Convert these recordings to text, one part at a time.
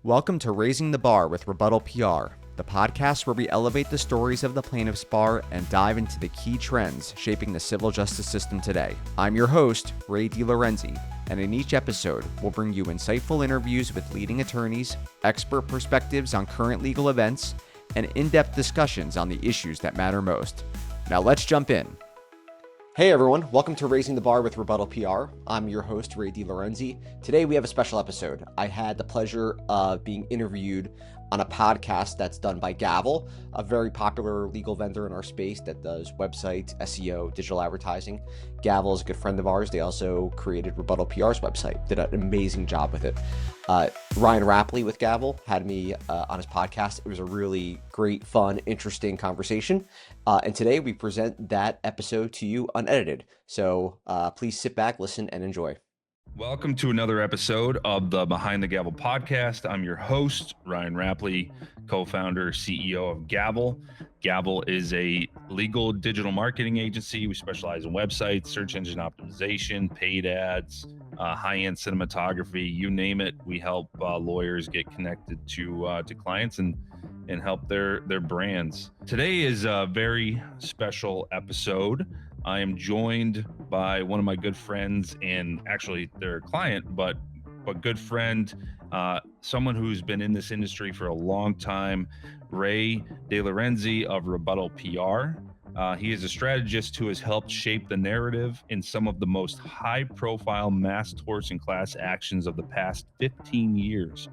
Welcome to Raising the Bar with RebuttalPR, the podcast where we elevate the stories of the plaintiff's bar and dive into the key trends shaping the civil justice system today. I'm your host, Ray DeLorenzi, and in each episode, we'll bring you insightful interviews with leading attorneys, expert perspectives on current legal events, and in-depth discussions on the issues that matter most. Now let's jump in. Hey everyone, welcome to Raising the Bar with RebuttalPR. I'm your host, Ray DeLorenzi. Today we have a special episode. I had the pleasure of being interviewed on a podcast that's done by GAVL, a very popular legal vendor in our space that does websites, SEO, digital advertising. GAVL is a good friend of ours. They also created RebuttalPR's website, did an amazing job with it. Ryan Raplee with GAVL had me on his podcast. It was a really great, fun, interesting conversation. And today we present that episode to you unedited. So please sit back, listen, and enjoy. Welcome to another episode of the Behind the Gavel podcast. I'm your host, Ryan Raplee, co-founder, CEO of GAVL. GAVL is a legal digital marketing agency. We specialize in websites, search engine optimization, paid ads, high-end cinematography, you name it. We help lawyers get connected to clients and help their brands. Today is a very special episode. I am joined by one of my good friends, and actually their client, but good friend, someone who's been in this industry for a long time, Ray DeLorenzi of RebuttalPR. He is a strategist who has helped shape the narrative in some of the most high-profile mass torts and class actions of the past 15 years.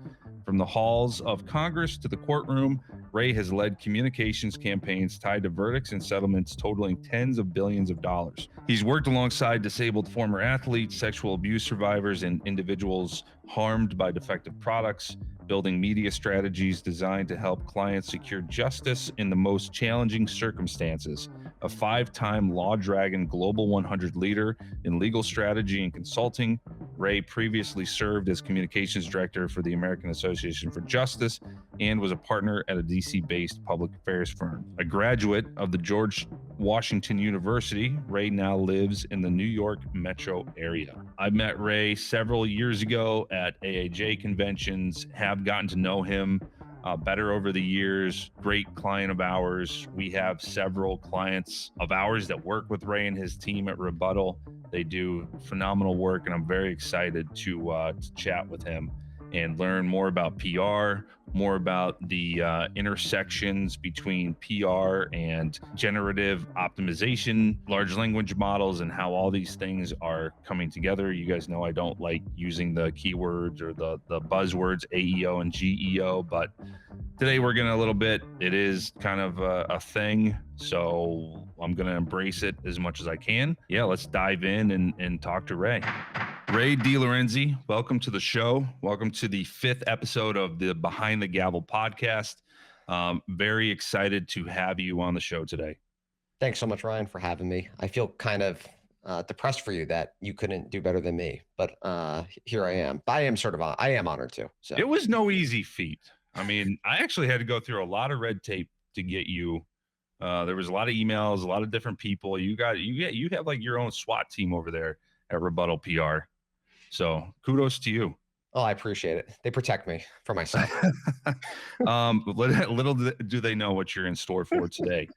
From the halls of Congress to the courtroom, Ray has led communications campaigns tied to verdicts and settlements totaling tens of billions of dollars. He's worked alongside disabled former athletes, sexual abuse survivors, and individuals harmed by defective products, building media strategies designed to help clients secure justice in the most challenging circumstances. A 5-time Law Dragon Global 100 leader in legal strategy and consulting, Ray previously served as communications director for the American Association for Justice and was a partner at a DC-based public affairs firm. A graduate of the George Washington University, Ray now lives in the New York metro area. I met Ray several years ago at AAJ conventions, have gotten to know him better over the years. Great client of ours. We have several clients of ours that work with Ray and his team at Rebuttal. They do phenomenal work, and I'm very excited to chat with him and learn more about PR, more about the intersections between PR and generative optimization, large language models, and how all these things are coming together. You guys know I don't like using the keywords or the buzzwords AEO and GEO, but today we're going to a little bit, it is kind of a thing, so I'm going to embrace it as much as I can. Yeah, let's dive in and talk to Ray. Ray DeLorenzi, welcome to the show. Welcome to the 5th episode of the Behind the Gavel podcast. Very excited to have you on the show today. Thanks so much, Ryan, for having me. I feel kind of depressed for you that you couldn't do better than me, but here I am. I am honored too. So it was no easy feat. I mean, I actually had to go through a lot of red tape to get you. There was a lot of emails, a lot of different people. You have like your own SWAT team over there at RebuttalPR. So kudos to you. Oh, I appreciate it. They protect me from myself. Little do they know what you're in store for today.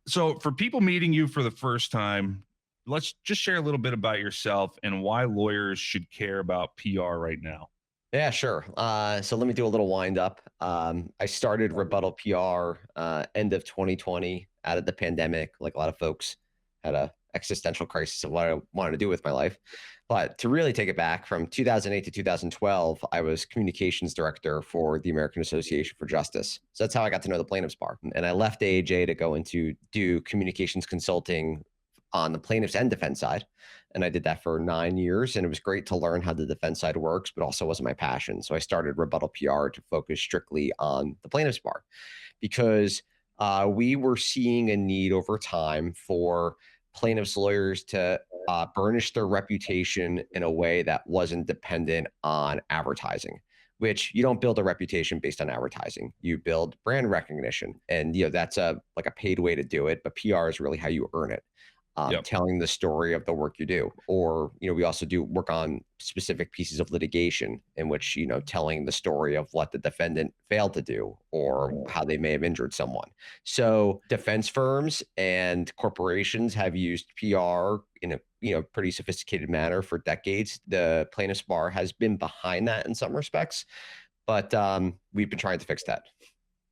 So for people meeting you for the first time, let's just share a little bit about yourself and why lawyers should care about PR right now. Yeah, sure. So let me do a little wind up. I started RebuttalPR end of 2020 out of the pandemic. Like a lot of folks had a existential crisis of what I wanted to do with my life. But to really take it back from 2008 to 2012, I was communications director for the American Association for Justice. So that's how I got to know the plaintiff's bar. And I left AAJ to go into do communications consulting on the plaintiff's and defense side. And I did that for 9 years. And it was great to learn how the defense side works, but also wasn't my passion. So I started RebuttalPR to focus strictly on the plaintiff's bar because we were seeing a need over time for plaintiffs' lawyers to burnish their reputation in a way that wasn't dependent on advertising, which you don't build a reputation based on advertising. You build brand recognition. And that's like a paid way to do it, but PR is really how you earn it. Yep. telling the story of the work you do. Or, we also do work on specific pieces of litigation in which, telling the story of what the defendant failed to do or how they may have injured someone. So defense firms and corporations have used PR in a pretty sophisticated manner for decades. The plaintiff's bar has been behind that in some respects, but we've been trying to fix that.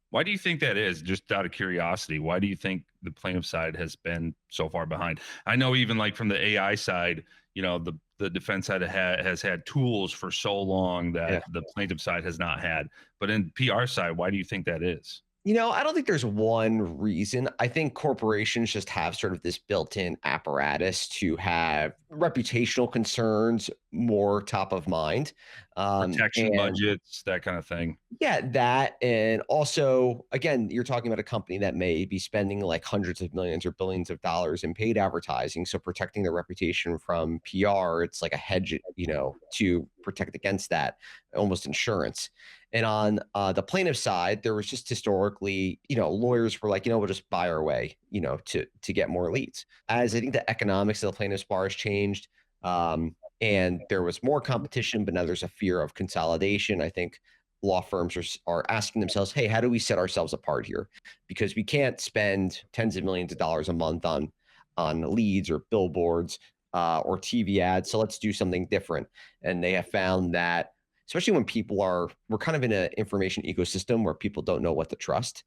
Why do you think that is? Just out of curiosity, why do you think the plaintiff side has been so far behind? I know even like from the AI side, the defense side has had tools for so long that the plaintiff side has not had. But in PR side, why do you think that is? I don't think there's one reason. I think corporations just have sort of this built-in apparatus to have reputational concerns more top of mind. Protection And budgets, that kind of thing. yeah, that. And also, again, you're talking about a company that may be spending like hundreds of millions or billions of dollars in paid advertising. So protecting their reputation from PR, it's like a hedge, to protect against that, almost insurance. And on the plaintiff side, there was just historically, lawyers were like, we'll just buy our way, to get more leads. As I think the economics of the plaintiff's bar has changed, and there was more competition, but now there's a fear of consolidation. I think law firms are asking themselves, hey, how do we set ourselves apart here? Because we can't spend tens of millions of dollars a month on leads or billboards or TV ads. So let's do something different. And they have found that, especially when we're kind of in an information ecosystem where people don't know what to trust.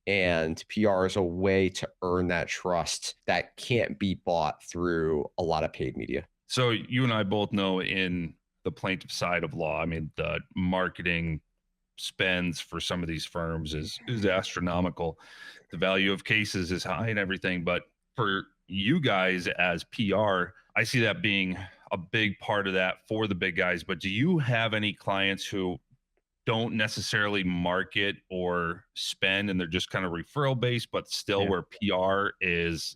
And PR is a way to earn that trust that can't be bought through a lot of paid media. So you and I both know in the plaintiff side of law, I mean, the marketing spends for some of these firms is astronomical. The value of cases is high and everything. But for you guys as PR, I see that being a big part of that for the big guys. But do you have any clients who don't necessarily market or spend and they're just kind of referral based, but still where PR is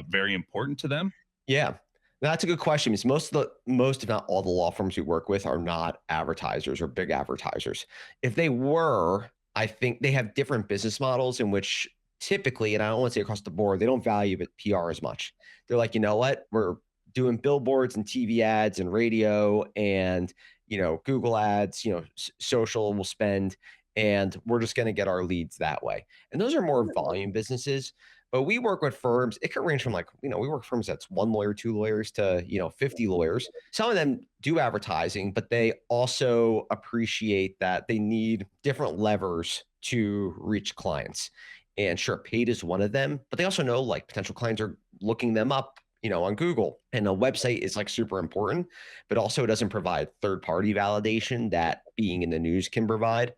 very important to them? Yeah. That's a good question. Because most, if not all, the law firms we work with are not advertisers or big advertisers. If they were, I think they have different business models in which typically, and I don't want to say across the board, they don't value PR as much. They're like, you know what? We're doing billboards and TV ads and radio and, Google ads, social will spend, and we're just going to get our leads that way. And those are more volume businesses. But we work with firms, it can range from like, we work with firms that's one lawyer, two lawyers to, 50 lawyers. Some of them do advertising, but they also appreciate that they need different levers to reach clients. And sure, paid is one of them, but they also know like potential clients are looking them up, on Google. And a website is like super important, but also it doesn't provide third-party validation that being in the news can provide.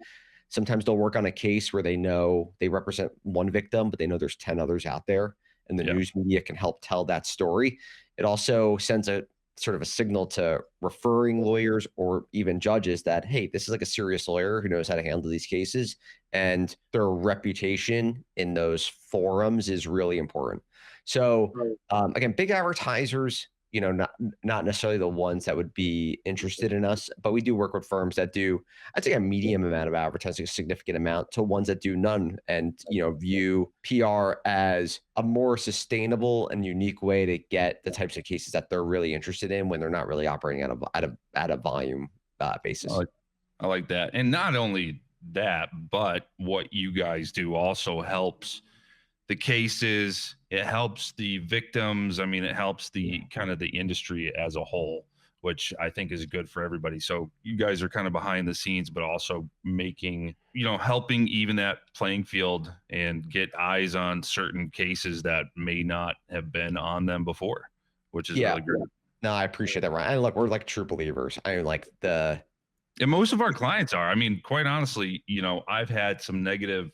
Sometimes they'll work on a case where they know they represent one victim, but they know there's 10 others out there, and the news media can help tell that story. It also sends a sort of a signal to referring lawyers or even judges that, hey, this is like a serious lawyer who knows how to handle these cases, and their reputation in those forums is really important. So again, big advertisers, not necessarily the ones that would be interested in us, but we do work with firms that do, I'd say, a medium amount of advertising, a significant amount, to ones that do none, and view PR as a more sustainable and unique way to get the types of cases that they're really interested in when they're not really operating at a volume basis. I like that. And not only that, but what you guys do also helps the cases, it helps the victims. I mean, it helps the kind of the industry as a whole, which I think is good for everybody. So you guys are kind of behind the scenes, but also making, helping even that playing field and get eyes on certain cases that may not have been on them before, which is really great. No, I appreciate that, Ryan. And look, we're like true believers. I mean, like and most of our clients are. I mean, quite honestly, I've had some negative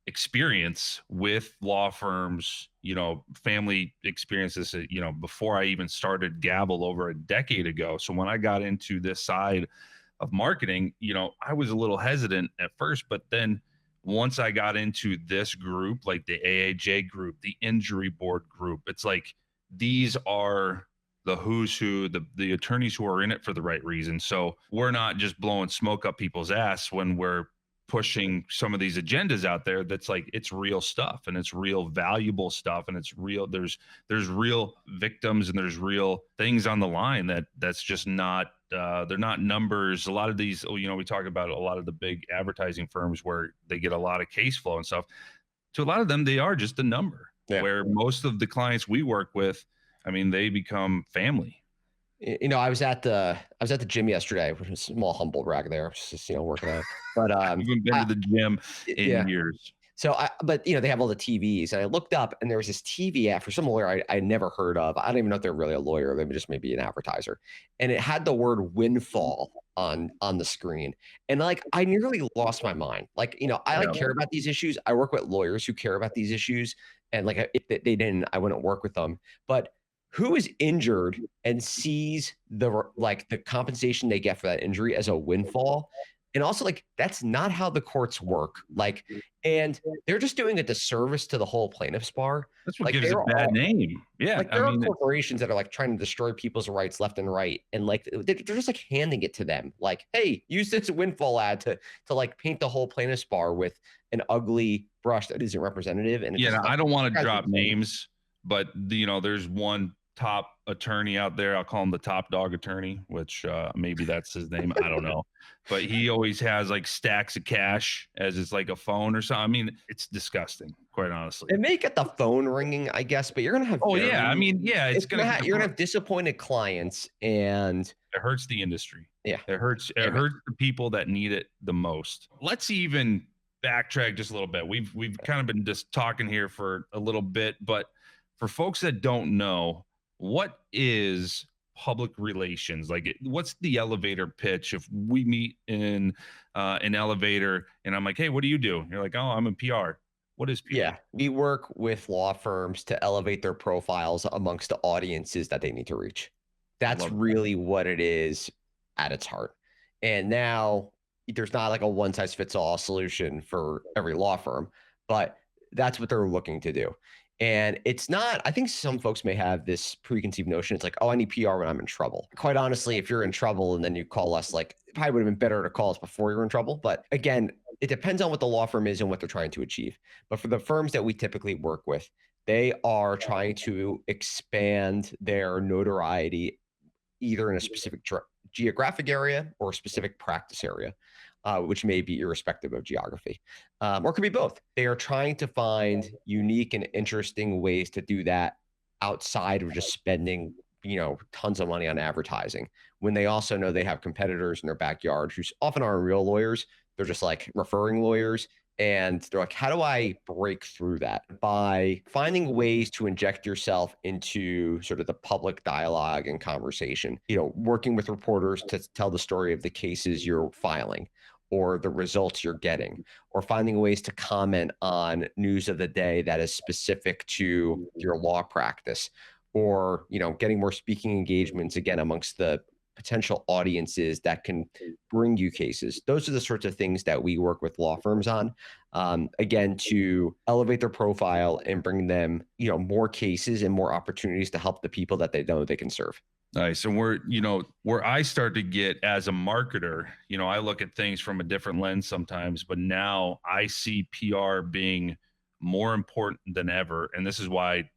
experience with law firms, family experiences, before I even started GAVL over a decade ago. So when I got into this side of marketing, I was a little hesitant at first, but then once I got into this group, like the AAJ group, the injury board group, it's like, these are the who's who, the attorneys who are in it for the right reason. So we're not just blowing smoke up people's ass when we're pushing some of these agendas out there that's like it's real stuff and it's real valuable stuff and it's real there's real victims and there's real things on the line that's just not they're not numbers. A lot of these, we talk about a lot of the big advertising firms where they get a lot of case flow and stuff. To a lot of them, they are just a number. Where most of the clients we work with, I mean, they become family. I was at the gym yesterday, which was a small humble brag there, just working out. But I haven't been to the gym in years. So but they have all the TVs, and I looked up, and there was this TV ad for some lawyer I never heard of. I don't even know if they're really a lawyer; they just maybe an advertiser. And it had the word windfall on the screen, and I nearly lost my mind. I care about these issues. I work with lawyers who care about these issues, and if they didn't, I wouldn't work with them. But who is injured and sees the compensation they get for that injury as a windfall? And also, that's not how the courts work. And they're just doing a disservice to the whole plaintiff's bar. That's what gives it a bad name. Yeah. There are corporations that are trying to destroy people's rights left and right. And they're just handing it to them. Hey, use this windfall ad to paint the whole plaintiff's bar with an ugly brush that isn't representative. And I don't want to drop names, but there's one top attorney out there. I'll call him the top dog attorney, which maybe that's his name. I don't know. But he always has stacks of cash as it's a phone or something. I mean, it's disgusting, quite honestly. It may get the phone ringing, I guess, but you're going to have. Oh, yeah. I mean, yeah, you're going to have disappointed clients, and it hurts the industry. Yeah. It hurts the people that need it the most. Let's even backtrack just a little bit. We've kind of been just talking here for a little bit, but for folks that don't know, what is public relations? What's the elevator pitch? If we meet in an elevator and I'm like, hey, what do you do? You're like, oh, I'm in PR. What is PR? Yeah, we work with law firms to elevate their profiles amongst the audiences that they need to reach. That's really what it is at its heart. And now there's not a one size fits all solution for every law firm, but that's what they're looking to do. And it's not, I think some folks may have this preconceived notion. It's I need PR when I'm in trouble. Quite honestly, if you're in trouble and then you call us, it probably would have been better to call us before you're in trouble. But again, it depends on what the law firm is and what they're trying to achieve. But for the firms that we typically work with, they are trying to expand their notoriety either in a specific geographic area or a specific practice area. Which may be irrespective of geography, or could be both. They are trying to find unique and interesting ways to do that outside of just spending, tons of money on advertising, when they also know they have competitors in their backyard who often aren't real lawyers. They're just referring lawyers. And they're how do I break through that? By finding ways to inject yourself into sort of the public dialogue and conversation, working with reporters to tell the story of the cases you're filing, or the results you're getting, or finding ways to comment on news of the day that is specific to your law practice, or, getting more speaking engagements again amongst the potential audiences that can bring you cases. Those are the sorts of things that we work with law firms on, again, to elevate their profile and bring them, more cases and more opportunities to help the people that they know they can serve. Nice. And where I start to get as a marketer, I look at things from a different lens sometimes, but now I see PR being more important than ever. And this is why,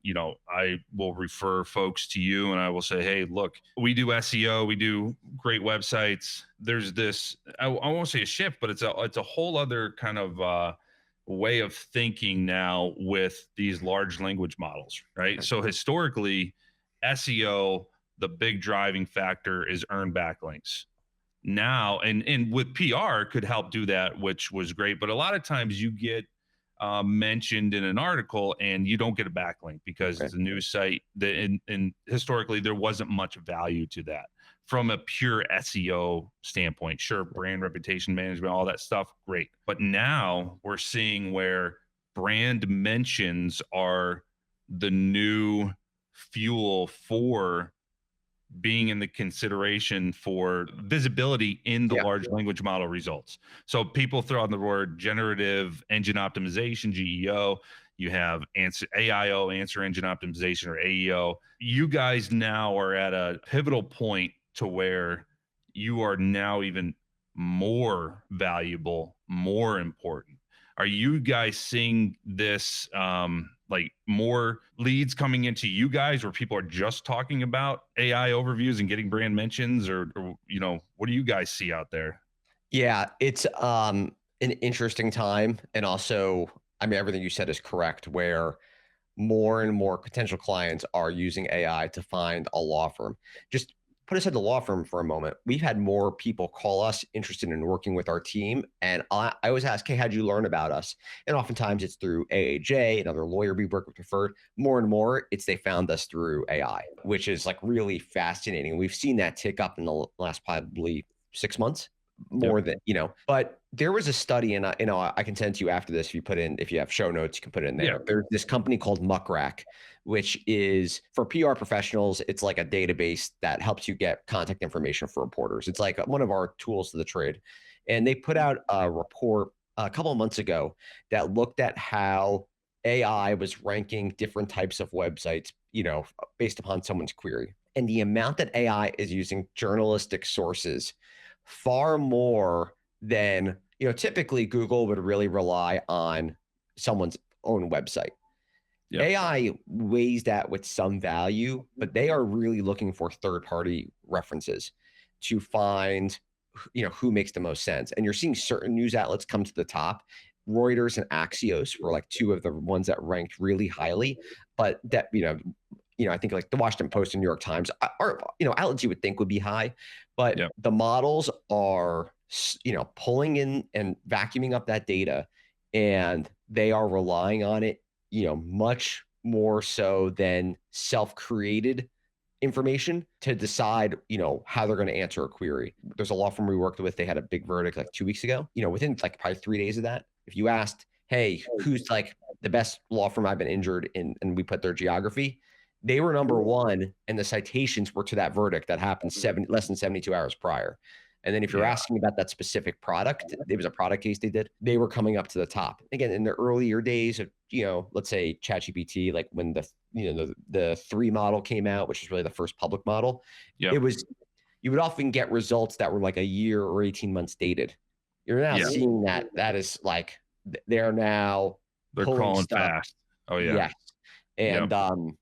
I will refer folks to you and I will say, hey, look, we do SEO, we do great websites. There's this, I won't say a shift, but it's a whole other kind of way of thinking now with these large language models, right? So historically, SEO, the big driving factor is earned backlinks. Now, and with PR could help do that, which was great. But a lot of times you get mentioned in an article and you don't get a backlink because it's a news site that, and historically there wasn't much value to that from a pure SEO standpoint. Sure, brand reputation management, all that stuff, great. But now we're seeing where brand mentions are the new fuel for being in the consideration for visibility in the large language model results. So people throw out the word generative engine optimization, GEO. You have AIO, answer engine optimization, or AEO. You guys now are at a pivotal point to where you are now even more valuable, more important. Are you guys seeing this like more leads coming into you guys where people are just talking about AI overviews and getting brand mentions, or what do you guys see out there? Yeah, it's an interesting time. And also, I mean, everything you said is correct, where more and more potential clients are using AI to find a law firm. Just put aside the law firm for a moment. We've had more people call us interested in working with our team. And I always ask, hey, how'd you learn about us? And oftentimes it's through AAJ, another lawyer we work with referred. More and more, it's they found us through AI, which is like really fascinating. We've seen that tick up in the last probably 6 months. More than, but there was a study, and I can send to you after this. If you have show notes, you can put it in there. Yeah. There's this company called Muckrack, which is for PR professionals. It's like a database that helps you get contact information for reporters. It's like one of our tools to the trade. And they put out a report a couple of months ago that looked at how AI was ranking different types of websites, based upon someone's query. And the amount that AI is using journalistic sources far more than, typically Google would really rely on someone's own website. Yep. AI weighs that with some value, but they are really looking for third-party references to find, who makes the most sense. And you're seeing certain news outlets come to the top. Reuters and Axios were like two of the ones that ranked really highly, but that, I think like the Washington Post and New York Times are, outlets you would think would be high, but the models are, pulling in and vacuuming up that data, and they are relying on it, much more so than self-created information to decide, how they're going to answer a query. There's a law firm we worked with. They had a big verdict like 2 weeks ago, within like probably 3 days of that. If you asked, hey, who's like the best law firm I've been injured in, and we put their geography, they were number one, and the citations were to that verdict that happened less than 72 hours prior. And then if you're asking about that specific product, it was a product case they did, they were coming up to the top. Again, in the earlier days of, let's say ChatGPT, like when the 3 model came out, which is really the first public model, it was, you would often get results that were like a year or 18 months dated. You're now seeing that is like, they're calling stuff fast. Oh yeah. Yes. And,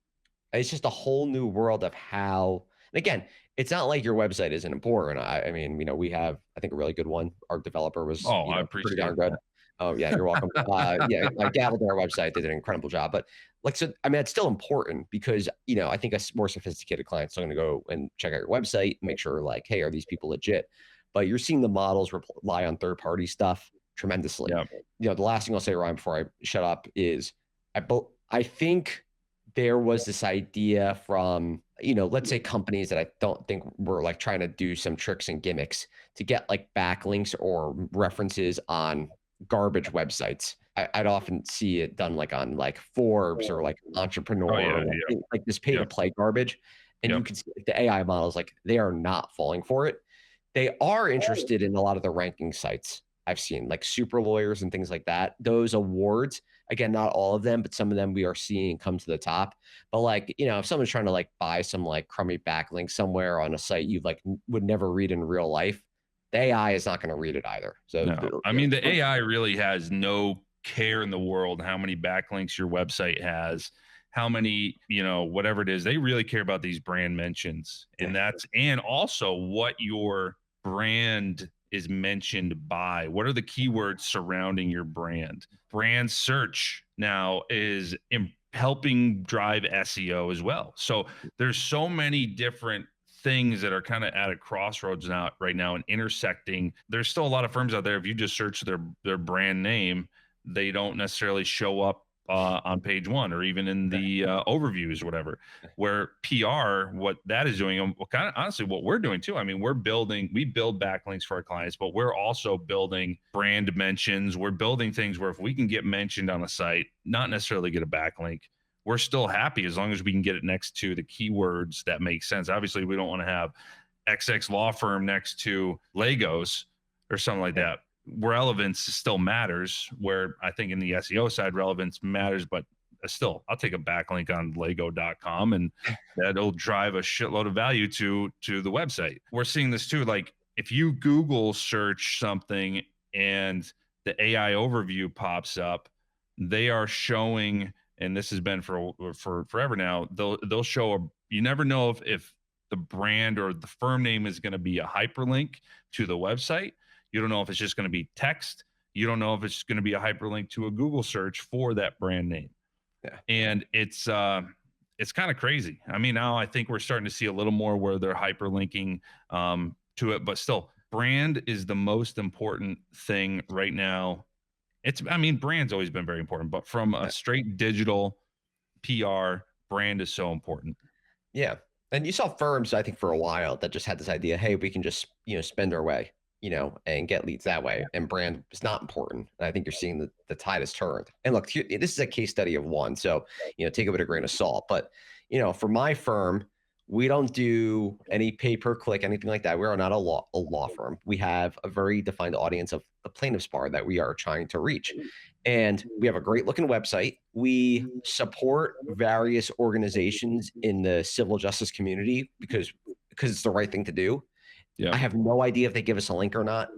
it's just a whole new world of how, and again, it's not like your website isn't important. I mean, we have, I think, a really good one. Our developer was I appreciate pretty darn good. Oh yeah, you're welcome. GAVL, their website, they did an incredible job. But like, so, I mean, it's still important because, I think a more sophisticated client is still going to go and check out your website, make sure like, hey, are these people legit? But you're seeing the models rely on third-party stuff tremendously. The last thing I'll say, Ryan, before I shut up is I think there was this idea from, let's say companies that I don't think were like trying to do some tricks and gimmicks to get like backlinks or references on garbage websites. I'd often see it done like on like Forbes or like Entrepreneur, like this pay to play garbage. And you can see the AI models, like they are not falling for it. They are interested in a lot of the ranking sites I've seen, like Super Lawyers and things like that. Those awards, again, not all of them, but some of them we are seeing come to the top. But like, if someone's trying to like buy some like crummy backlink somewhere on a site you like would never read in real life, the AI is not going to read it either. So I mean, the AI really has no care in the world how many backlinks your website has, how many, whatever it is. They really care about these brand mentions, and also what your brand is mentioned by. What are the keywords surrounding your brand? Brand search now is helping drive SEO as well. So there's so many different things that are kind of at a crossroads right now and intersecting. There's still a lot of firms out there. If you just search their brand name, they don't necessarily show up on page 1 or even in the overviews or whatever, where PR, what that is doing, and kind of honestly what we're doing too. I mean, we build backlinks for our clients, but we're also building brand mentions. We're building things where if we can get mentioned on a site, not necessarily get a backlink, we're still happy as long as we can get it next to the keywords that make sense. Obviously, we don't want to have XX law firm next to Legos or something like that. Relevance still matters, where I think in the SEO side, relevance matters, but still, I'll take a backlink on lego.com and that'll drive a shitload of value to the website. We're seeing this too, like if you Google search something and the AI overview pops up, they are showing, and this has been for forever now, they'll show you never know if the brand or the firm name is going to be a hyperlink to the website. You don't know if it's just going to be text. You don't know if it's going to be a hyperlink to a Google search for that brand name. Yeah. And it's kind of crazy. I mean, now I think we're starting to see a little more where they're hyperlinking to it, but still, brand is the most important thing right now. Brand's always been very important, but from a straight digital PR, brand is so important. Yeah. And you saw firms, I think, for a while that just had this idea, hey, we can just, spend our way, and get leads that way. And brand is not important. And I think you're seeing the tide has turned. And look, this is a case study of one. So, take it with a grain of salt. But, for my firm, we don't do any pay-per-click, anything like that. We are not a law firm. We have a very defined audience of the plaintiff's bar that we are trying to reach. And we have a great looking website. We support various organizations in the civil justice community because it's the right thing to do. Yeah. I have no idea if they give us a link or not.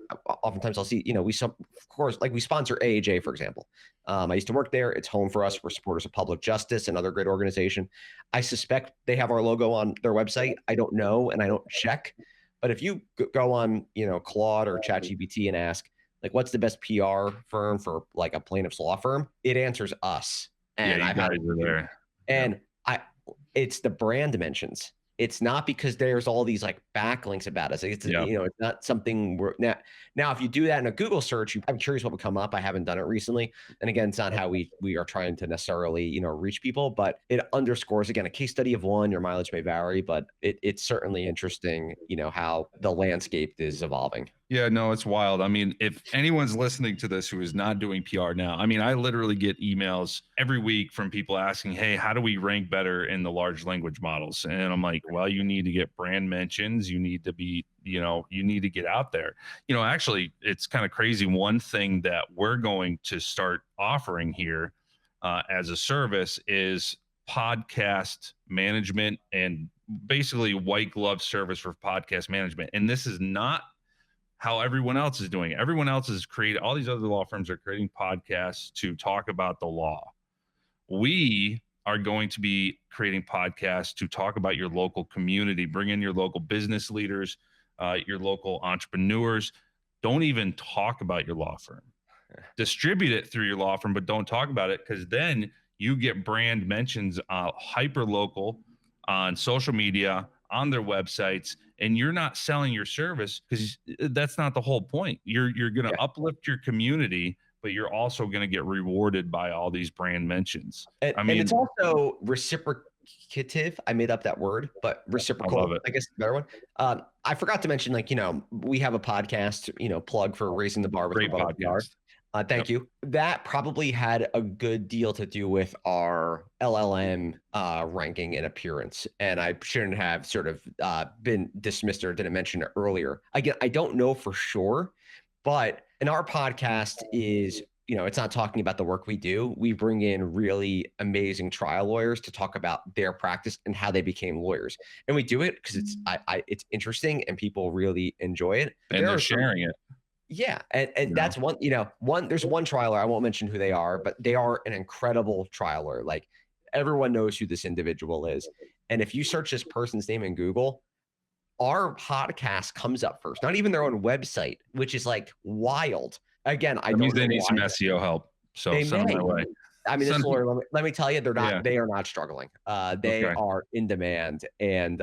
Oftentimes I'll see, of course, like we sponsor AAJ, for example. I used to work there. It's home for us. We're supporters of Public Justice, another great organization. I suspect they have our logo on their website. I don't know, and I don't check. But if you go on, Claude or ChatGPT and ask, like, what's the best PR firm for like a plaintiff's law firm? It answers us. And I've had it there. And it's the brand dimensions. It's not because there's all these like backlinks about us. It's it's not something we're now if you do that in a Google search, I'm curious what would come up. I haven't done it recently. And again, it's not how we are trying to necessarily, reach people, but it underscores, again, a case study of one. Your mileage may vary, but it's certainly interesting, how the landscape is evolving. Yeah, no, it's wild. I mean, if anyone's listening to this who is not doing PR now, I literally get emails every week from people asking, hey, how do we rank better in the large language models? And I'm like, well, you need to get brand mentions. You need to be, you need to get out there. Actually, it's kind of crazy. One thing that we're going to start offering here as a service is podcast management and basically white glove service for podcast management. And this is not how everyone else is doing it. Everyone else is creating, all these other law firms are creating podcasts to talk about the law. We are going to be creating podcasts to talk about your local community, bring in your local business leaders, your local entrepreneurs. Don't even talk about your law firm. Distribute it through your law firm, but don't talk about it, because then you get brand mentions hyper local on social media, on their websites, and you're not selling your service, because that's not the whole point. You're going to uplift your community, but you're also going to get rewarded by all these brand mentions. And it's also reciprocative. I made up that word, but reciprocal, I guess is the better one. I forgot to mention, we have a podcast, plug for Raising the Bar with RebuttalPR. Thank you. That probably had a good deal to do with our LLM ranking and appearance. And I shouldn't have sort of been dismissed or didn't mention it earlier. Again, I don't know for sure, but in our podcast is, it's not talking about the work we do. We bring in really amazing trial lawyers to talk about their practice and how they became lawyers. And we do it because it's interesting and people really enjoy it. And they're sharing it. Yeah. And that's one, there's one trial lawyer, I won't mention who they are, but they are an incredible trial lawyer. Like, everyone knows who this individual is. And if you search this person's name in Google, our podcast comes up first, not even their own website, which is like wild. Again, I don't know. They need some SEO help. So send them my way. This lawyer, let me tell you, they are not struggling. They are in demand, and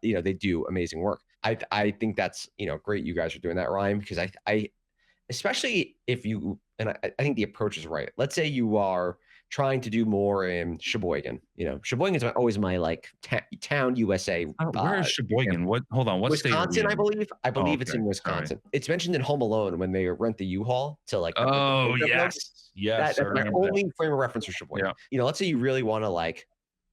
they do amazing work. I think that's, great you guys are doing that, Ryan, because I especially if you, and I think the approach is right. Let's say you are trying to do more in Sheboygan. Sheboygan is always my town USA. Where is Sheboygan? Hold on. What Wisconsin, state? I believe it's in Wisconsin. Right. It's mentioned in Home Alone when they rent the U-Haul to Oh, yes. Yes. That's my only frame of reference for Sheboygan. Yeah. Let's say you really want to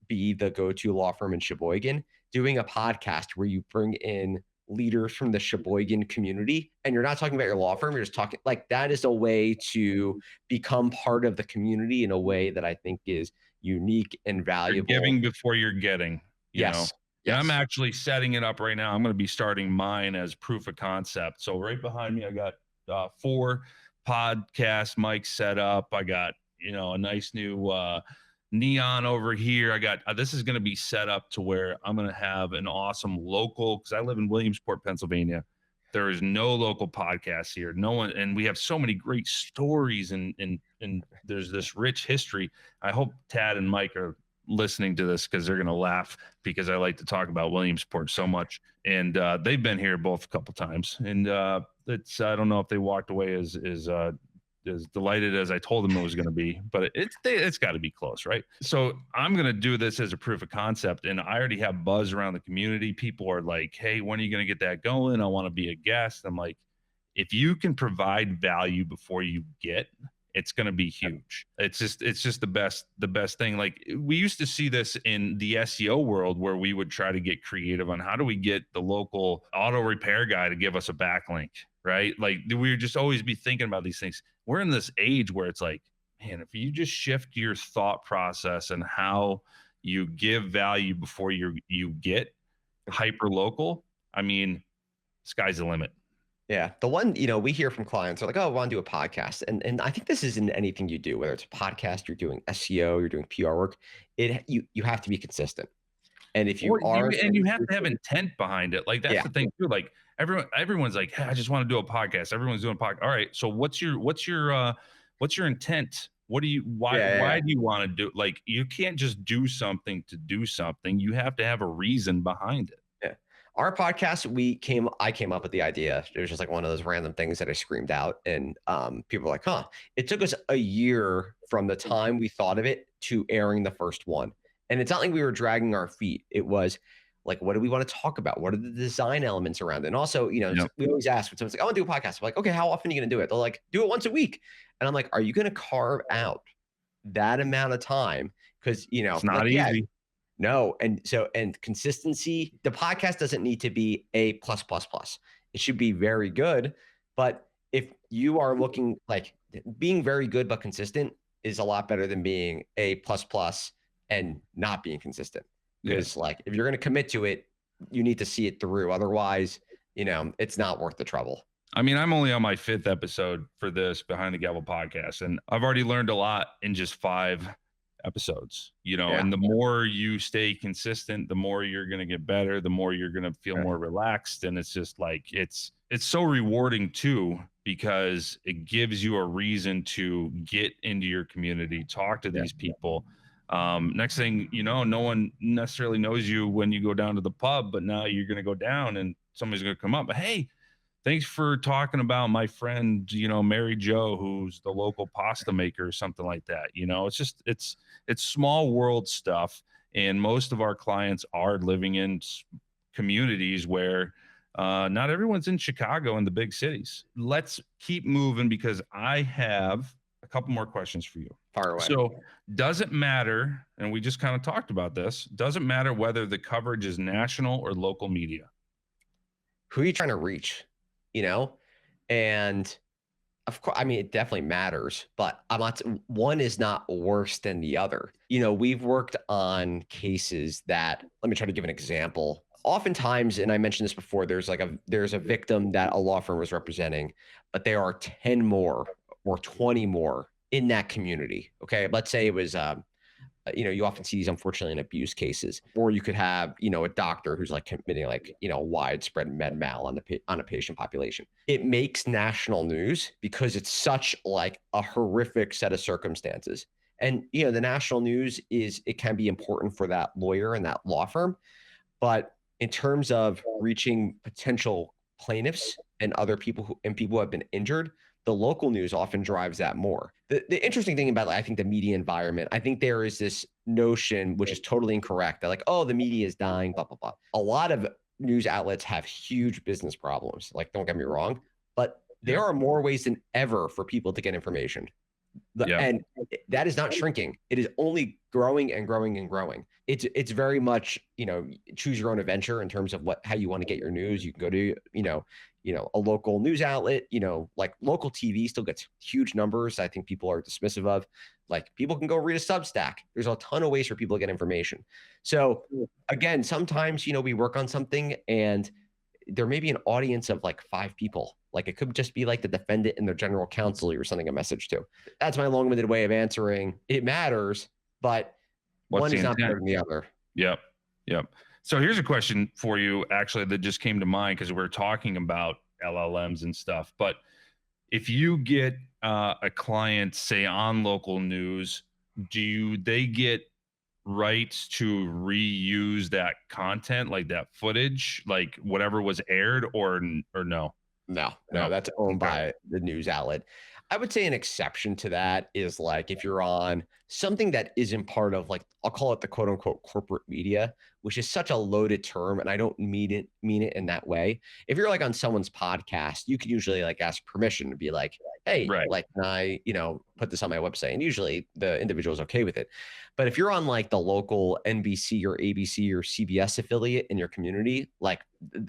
be the go-to law firm in Sheboygan, doing a podcast where you bring in leaders from the Sheboygan community, and you're not talking about your law firm, you're just talking, that is a way to become part of the community in a way that I think is unique and valuable. You're giving before you're getting. Yes. And I'm actually setting it up right now. I'm going to be starting mine as proof of concept. So right behind me, I got 4 podcast mics set up. I got, a nice new neon over here. I got, this is going to be set up to where I'm going to have an awesome local, because I live in Williamsport, Pennsylvania. There is no local podcast here. No one, and we have so many great stories and there's this rich history. I hope Tad and Mike are listening to this because they're going to laugh because I like to talk about Williamsport so much. And they've been here both a couple times. And it's, I don't know if they walked away as delighted as I told them it was going to be, but it's got to be close, right? So I'm going to do this as a proof of concept. And I already have buzz around the community. People are like, hey, when are you going to get that going? I want to be a guest. I'm like, if you can provide value before you get, it's going to be huge. It's just the best thing. Like we used to see this in the SEO world where we would try to get creative on how do we get the local auto repair guy to give us a backlink, right? Like we would just always be thinking about these things. We're in this age where it's like, man, if you just shift your thought process and how you give value before you get hyper local, I mean, sky's the limit. Yeah. The one, we hear from clients are like, oh, I want to do a podcast. And I think this is in anything you do, whether it's a podcast, you're doing SEO, you're doing PR work, you have to be consistent. And if you you have to have intent behind it. Like that's the thing too. Like everyone's like, hey, I just want to do a podcast. Everyone's doing a podcast. All right. So what's your intent? Why do you want to do, like, you can't just do something to do something. You have to have a reason behind it. Yeah. Our podcast, I came up with the idea. It was just like one of those random things that I screamed out. And people were like, huh, it took us a year from the time we thought of it to airing the first one. And it's not like we were dragging our feet. It was like, what do we want to talk about? What are the design elements around it? And also, we always ask when someone's like, I want to do a podcast. I'm like, okay, how often are you going to do it? They're like, do it once a week. And I'm like, are you going to carve out that amount of time? Because, it's not easy. No. And consistency, the podcast doesn't need to be A+++. It should be very good. But if you are looking, like, being very good but consistent is a lot better than being A++ and not being consistent. Because like, if you're going to commit to it, you need to see it through. Otherwise, it's not worth the trouble. I mean, I'm only on my 5th episode for this Behind the GAVL podcast, and I've already learned a lot in just 5 episodes, and the more you stay consistent, the more you're going to get better, the more you're going to feel more relaxed. And it's just like, it's so rewarding too, because it gives you a reason to get into your community, talk to these people. Next thing no one necessarily knows you when you go down to the pub, but now you're going to go down and somebody's going to come up, hey, thanks for talking about my friend, Mary Jo, who's the local pasta maker or something like that. It's just, it's small world stuff. And most of our clients are living in communities where not everyone's in Chicago and the big cities. Let's keep moving because I have a couple more questions for you. Far away. So does it matter, and we just kind of talked about this, doesn't matter whether the coverage is national or local media? Who are you trying to reach? And of course, I mean, it definitely matters, but one is not worse than the other. We've worked on cases that, let me try to give an example. Oftentimes, and I mentioned this before, there's a victim that a law firm was representing, but there are 10 more or 20 more in that community. Okay. Let's say it was, you often see these, unfortunately, in abuse cases, or you could have, a doctor who's like committing widespread med mal on a patient population. It makes national news because it's such like a horrific set of circumstances. And, the national news it can be important for that lawyer and that law firm. But in terms of reaching potential plaintiffs and other people who have been injured, the local news often drives that more. The interesting thing about, I think, the media environment, I think there is this notion, which is totally incorrect, that like, oh, the media is dying, blah, blah, blah. A lot of news outlets have huge business problems. Like, don't get me wrong, but there are more ways than ever for people to get information. And that is not shrinking. It is only growing and growing and growing. It's very much, choose your own adventure in terms of how you want to get your news. You can go to, a local news outlet, like local TV still gets huge numbers. I think people are dismissive of. Like, people can go read a Substack. There's a ton of ways for people to get information. So again, sometimes, we work on something and there may be an audience of like 5 people. Like, it could just be like the defendant and their general counsel you're sending a message to. That's my long-winded way of answering. It matters, but one is not better than the other. Yep. So here's a question for you, actually, that just came to mind because we're talking about LLMs and stuff. But if you get a client, say, on local news, do they get rights to reuse that content, like that footage, like whatever was aired, or no? No, that's owned by the news outlet. I would say an exception to that is like if you're on something that isn't part of, like, I'll call it the quote unquote corporate media, which is such a loaded term, and I don't mean it in that way. If you're like on someone's podcast, you can usually like ask permission to be like, hey, like, can I, put this on my website? And usually the individual is okay with it. But if you're on like the local NBC or ABC or CBS affiliate in your community, like,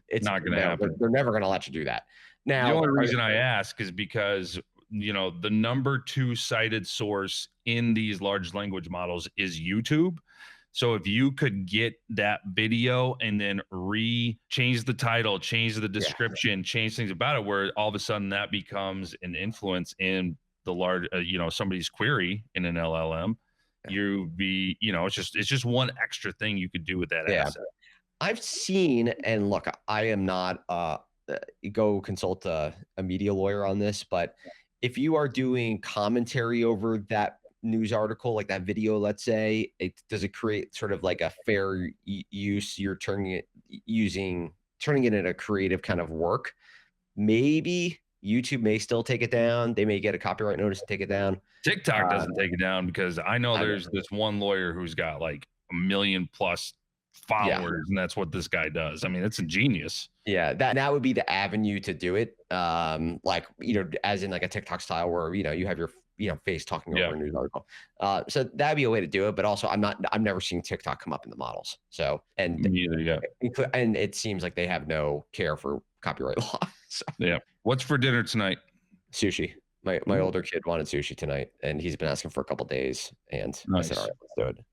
it's not going to happen. They're never going to let you do that. Now, the only reason I ask is because, the number 2 cited source in these large language models is YouTube. So if you could get that video and then change the title, change the description, change things about it, where all of a sudden that becomes an influence in the large, somebody's query in an LLM, you'd be, it's just one extra thing you could do with that asset. I've seen, and look, I am not, go consult a media lawyer on this, but if you are doing commentary over that news article, like that video, let's say, does it create sort of like a fair use? You're turning it into a creative kind of work. Maybe YouTube may still take it down. They may get a copyright notice and take it down. TikTok doesn't take it down, because I know there's this one lawyer who's got like 1 million+ followers, and that's what this guy does. I mean, it's ingenious. Yeah, that would be the avenue to do it. Like, as in like a TikTok style where, you have your face talking over a news article. So that'd be a way to do it. But also, I'm never seeing TikTok come up in the models. So, and it seems like they have no care for copyright law. So. Yeah. What's for dinner tonight? Sushi. My older kid wanted sushi tonight, and he's been asking for a couple of days. And I said, all right, let's do it.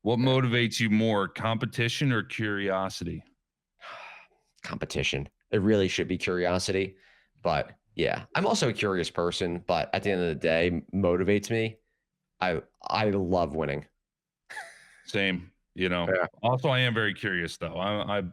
What motivates you more, competition or curiosity? Competition. It really should be curiosity. But yeah, I'm also a curious person, but at the end of the day, motivates me. I love winning. Same. Also, I am very curious, though. I'm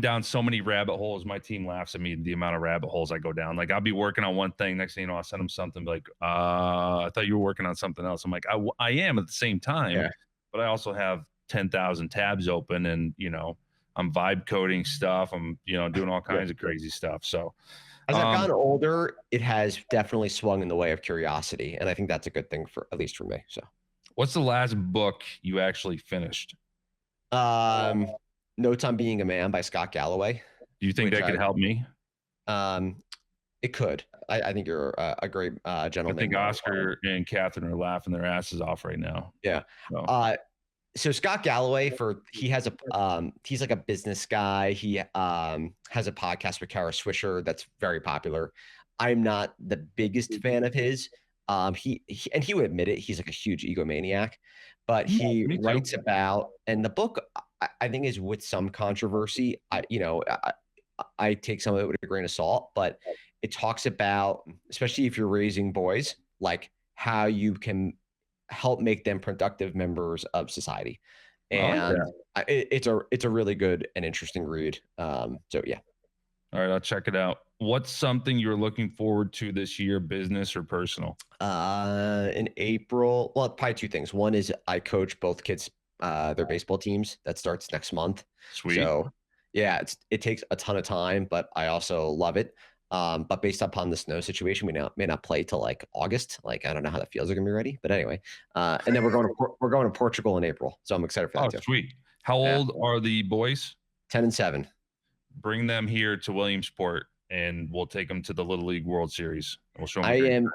down so many rabbit holes. My team laughs at me, the amount of rabbit holes I go down. Like, I'll be working on one thing, next thing I'll send them something like, I thought you were working on something else. I'm like, I am at the same time, but I also have 10,000 tabs open, and I'm vibe coding stuff. I'm doing all kinds of crazy stuff. So as I've gotten older, it has definitely swung in the way of curiosity, and I think that's a good thing, for at least for me. So what's the last book you actually finished? Notes on Being a Man by Scott Galloway. Do you think that could help me? It could. I think you're a great gentleman. I think Oscar and Catherine are laughing their asses off right now. Yeah. So Scott Galloway, he's like a business guy. He has a podcast with Kara Swisher that's very popular. I'm not the biggest fan of his. He would admit it. He's like a huge egomaniac, but he writes about, and the book I think is with some controversy. I take some of it with a grain of salt, but it talks about, especially if you're raising boys, like how you can help make them productive members of society. And it's a really good and interesting read. So yeah. All right, I'll check it out. What's something you're looking forward to this year, business or personal? In April, well, probably 2 things. One is I coach both kids, their baseball teams. That starts next month. Sweet. So yeah, it takes a ton of time, but I also love it. But based upon the snow situation, we may not play till like August. Like, I don't know how the fields are gonna be ready, but anyway. And then we're going to Portugal in April, so I'm excited for that too. Sweet. How old are the boys? 10 and 7. Bring them here to Williamsport, and we'll take them to the Little League World Series. We'll show them.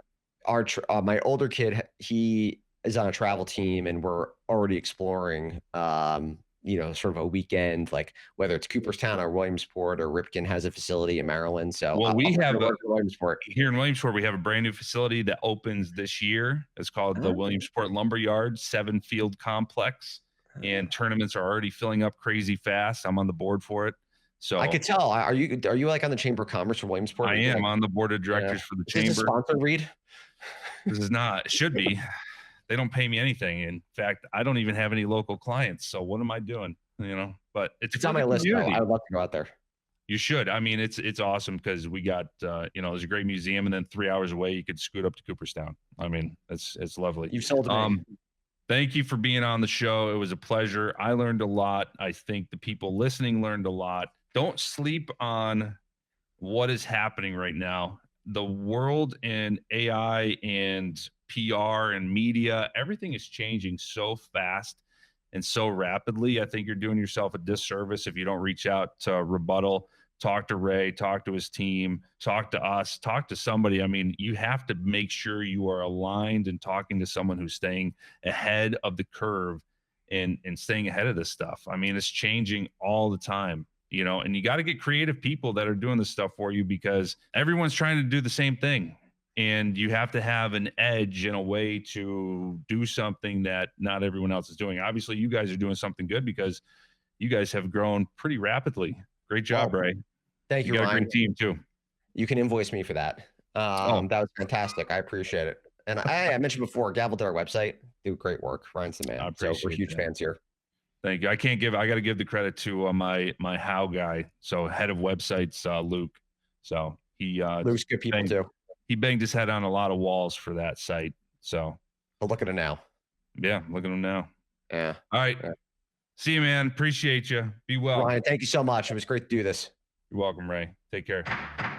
My older kid, he is on a travel team, and we're already exploring sort of a weekend, like whether it's Cooperstown or Williamsport or Ripken has a facility in Maryland. So well, we have Williamsport. Here in Williamsport, we have a brand new facility that opens this year. It's called the Williamsport Lumberyard 7-field complex, and tournaments are already filling up crazy fast. I'm on the board for it. So I could tell. Are you like on the Chamber of Commerce for Williamsport? I am on the board of directors for the chamber. Is this a sponsor, Reed? This is not. It should be. They don't pay me anything. In fact, I don't even have any local clients. So what am I doing? But it's on my list. Though. I would love to go out there. You should. I mean, it's awesome because we got there's a great museum, and then 3 hours away you could scoot up to Cooperstown. I mean, it's lovely. You sold me. Thank you for being on the show. It was a pleasure. I learned a lot. I think the people listening learned a lot. Don't sleep on what is happening right now. The world in AI and PR and media, everything is changing so fast and so rapidly. I think you're doing yourself a disservice if you don't reach out to Rebuttal, talk to Ray, talk to his team, talk to us, talk to somebody. I mean, you have to make sure you are aligned and talking to someone who's staying ahead of the curve and staying ahead of this stuff. I mean, it's changing all the time. And you got to get creative people that are doing this stuff for you because everyone's trying to do the same thing. And you have to have an edge in a way to do something that not everyone else is doing. Obviously, you guys are doing something good because you guys have grown pretty rapidly. Great job, Ray. Thank you, Ryan. Got a great team too. You can invoice me for that. That was fantastic. I appreciate it. And I mentioned before, GAVL did our website. Do great work. Ryan's the man. So we're huge fans here. Thank you. I got to give the credit to my how guy. So head of websites, Luke. So Luke's good people too. He banged his head on a lot of walls for that site. So look at him now. Yeah, look at him now. Yeah. All right. Yeah. See you, man. Appreciate you. Be well. Ryan, thank you so much. It was great to do this. You're welcome, Ray. Take care.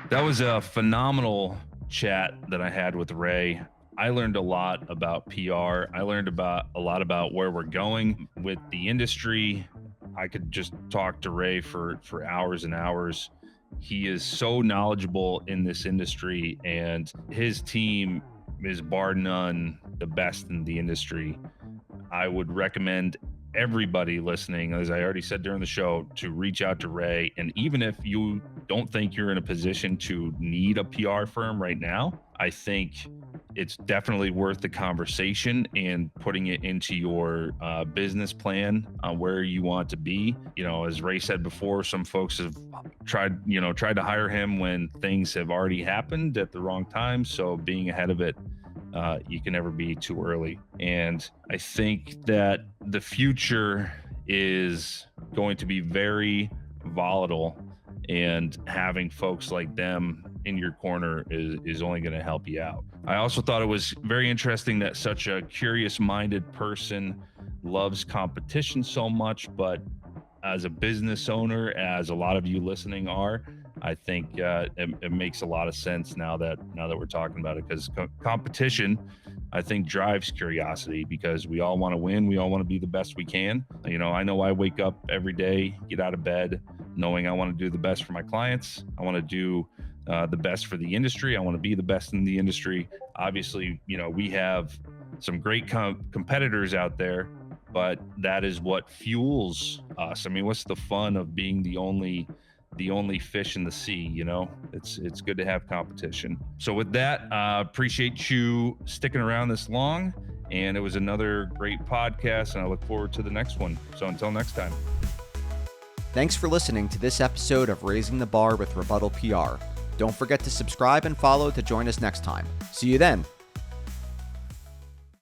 That was a phenomenal chat that I had with Ray. I learned a lot about PR. I learned a lot about where we're going with the industry. I could just talk to Ray for hours and hours. He is so knowledgeable in this industry, and his team is bar none the best in the industry. I would recommend everybody listening, as I already said during the show, to reach out to Ray. And even if you don't think you're in a position to need a PR firm right now, I think it's definitely worth the conversation and putting it into your business plan on where you want to be. As Ray said before, some folks have tried to hire him when things have already happened at the wrong time. So being ahead of it, you can never be too early. And I think that the future is going to be very volatile, and having folks like them in your corner is only going to help you out. I also thought it was very interesting that such a curious-minded person loves competition so much, but as a business owner, as a lot of you listening are, I think it makes a lot of sense now that we're talking about it, because competition, I think, drives curiosity, because we all want to win. We all want to be the best we can. I know I wake up every day, get out of bed, knowing I want to do the best for my clients. I want to do the best for the industry. I want to be the best in the industry. Obviously, we have some great competitors out there, but that is what fuels us. I mean, what's the fun of being the only fish in the sea? It's good to have competition. So with that, appreciate you sticking around this long, and it was another great podcast, and I look forward to the next one. So until next time. Thanks for listening to this episode of Raising the Bar with Rebuttal PR. Don't forget to subscribe and follow to join us next time. See you then.